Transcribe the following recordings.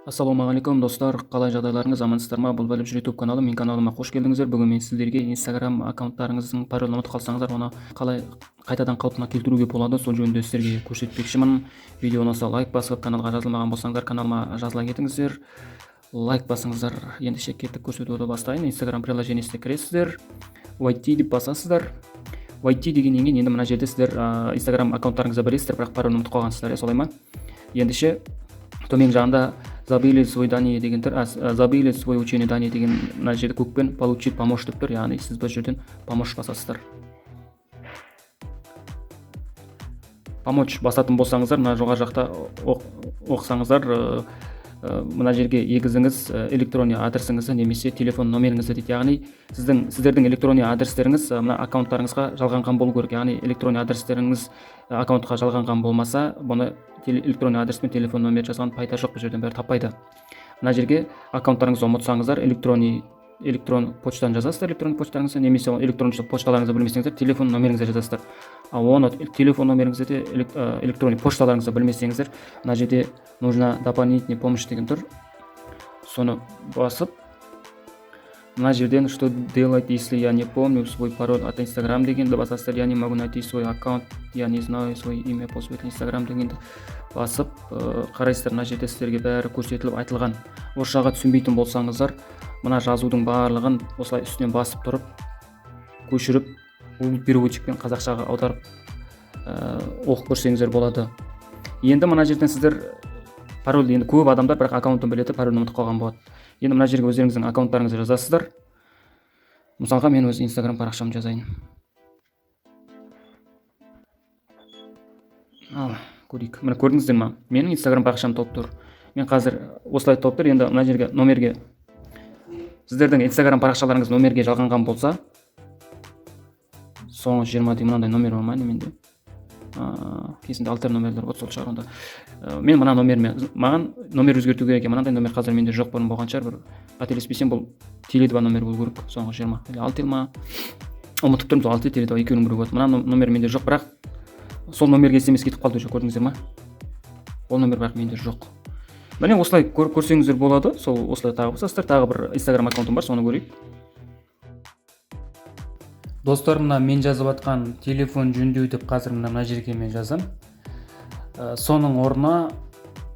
Ассалаумағалейкум достар, қалай жағдайларыңыз, амансыздар ма? Бұл біліп жүр YouTube каналы, мен каналыма қош келдіңіздер. Бүгін мен сіздерге Инстаграм аккаунттарыңыздың паролін ұмытып қалсаңыздар, оны қалай қайтадан қалпына келтіруге болады, сол жөнінде сіздерге көрсетпекшімін. Видео ұнаса лайк басып, каналға жазылмаған болсаңыздар, каналыма жазыла кетіңіздер. Лайк басыңыздар. Ендеше кеттік, көрсетуді бастайын. Инстаграм приложениесіне кіресіздер, YT деп басасыздар. YT дегеннен кейін енді мына жерде сіздер Инстаграм аккаунттарыңызды білесіздер, бірақ паролін ұмытып қалғансыздар, солай ма? Ендеше төмен жағында забили свой дание деген тұр, забили свой учение дание деген мына жерде көкпен получить помощь деп тұр, яғни сіз бір жерден помощь басасыздар. Помощь басатын болсаңыздар, мына жоғары жақта оқысаңыздар, мына жерге егізіңіз электрония адресіңізді немесе телефон номеріңізді дейді. Яғни сіздердің электрония адрестеріңіз мына аккаунттарыңызға жалғанған болу керек. Яғни электрония адрестеріңіз аккаунтқа жалғанған болмаса, бұны электрония адрес пен телефон номер жазған пайда жоқ, бұл жерден бәрі таппайды. Мына жерге аккаунттарыңызды ұмытсаңыздар, электрон почтаны жазасыздар, электрон почтаңызды, немесе электрон почталарыңызды білмесеңіздер, телефон номеріңізді жазасыздар. Оны телефон номеріңізді де электронный почталарыңызды білмесеңіздер, мына жерде нужна дополнительная помощь деген тұр. Соны басып, мына жерден что делать, если я не помню свой пароль от Инстаграм дегенді басасыздар. Я не могу найти свой аккаунт, я не знаю свое имя по своему Инстаграм дегенді басып қарайсыздар. Мына жерде сіздерге бәрі көрсетіліп айтылған. Орысшаға түсінбейтін болсаңыздар, мына жазудың барлығын осылай үстінен басып тұрып, көшіріп, переводчикпен қазақшаға аударып оқып көрсеңіздер болады. Енді мына жерден сіздер парольді, енді көп адамдар бірақ аккаунтын біледі, парольін ұмытып қалған болады. Енді мына жерге өздеріңіздің аккаунттарыңызды жазасыздар. Мысалға мен өз Инстаграм парақшамды жазайын. Көрейік. Міне көрдіңіздер ма? Менің Инстаграм парақшам толып тұр. Мен қазір осылай толып тұр. Енді мына жерге номерге, сіздердің Инстаграм парақшаларыңыз номерге жалғанған болса, соңғы 20 деген мынандай номер бар ма менде? Кезінде алтер номерлер болды, сол шығар онда. Мен мына номермен, маған номер өзгерту керек екен. Мынандай номер қазір менде жоқ, бұрын болған шығар, бір қателеспесем бұл Теле2 номер болу керек, соңғы 20 или 6 ма? Ұмытып тұрмын, сол 6 Теле2 екеуінің бірі болады. Мына номер менде жоқ, бірақ сол номерге SMS кетіп қалды, көрдіңіздер ма? Ол номер бірақ менде жоқ. Міне осылай көрсеңіздер болады. Сол осылай тағы басасыздар. Тағы бір Инстаграм аккаунтым бар, соны көрейік. Достар, мына мен жазып атқан телефон жөндеу деп қазір мына жерге мен жазам. Соның орнына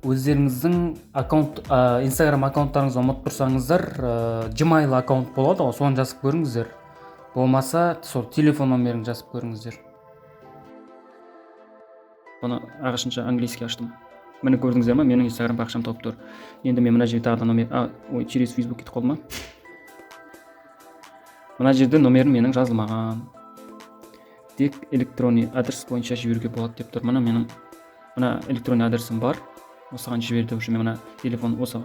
өздеріңіздің Инстаграм аккаунттарыңызды ұмытып тұрсаңыздар, Gmail аккаунт болады ғой, соны жазып көріңіздер. Болмаса, сол телефон номерін жазып көріңіздер. Бұны ағылшынша английский аштым. Мені көрдіңіздер ма? Менің Инстаграм парақшам толып тұр. Енді мен мына жерде тағы да номер, через Facebook кетіп қалды ма? Мына жерде номерім менің жазылмаған. Тек электронный адрес бойынша жіберуге болады деп тұр. Мына электронный адресім бар. Осыған жіберді. Мен мына телефон, осы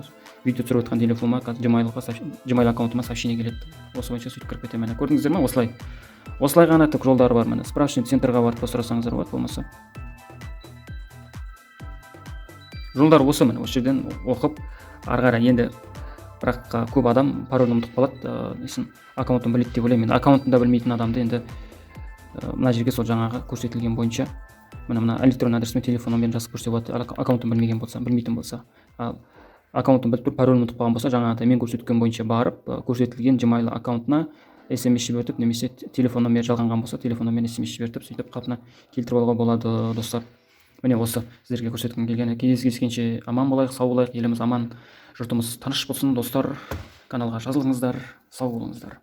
видео түсіріп отқан телефоныма, Gmail аккаунтыма сообщение келеді. Осы бойынша сөйтіп кіріп кетемін. Көрдіңіздер ма? Осылай ғана түк жолдары бар. Міне справочный центрға барып сұрасаңыздар болады, болмаса. Жолдар осы, міне осы жерден оқып, ары қарай енді бірақ көп адам парольін ұмытып қалады, аккаунтын біледі деп ойлаймын. Аккаунтын да білмейтін адамды енді мына жерге сол жаңағы көрсетілген бойынша мына электронный адрес пен телефон номерін жазып көрсе болады. Аккаунтын білмейтін болса, аккаунтын біліп тұрып парольін ұмытып қалған болса, жаңағыдай мен көрсеткен бойынша барып көрсетілген Gmail аккаунтына SMS жібертіп, немесе телефон номері жалғанған болса, телефон номеріне SMS жібертіп, сөйтіп қалпына келтіріп алуға болады, достар. Міне осы сіздерге көрсеткім келген. Кездескенше аман болайық, сау болайық, еліміз аман, жұртымыз тыныш болсын, достар. Каналға жазылыңыздар, сау болыңыздар.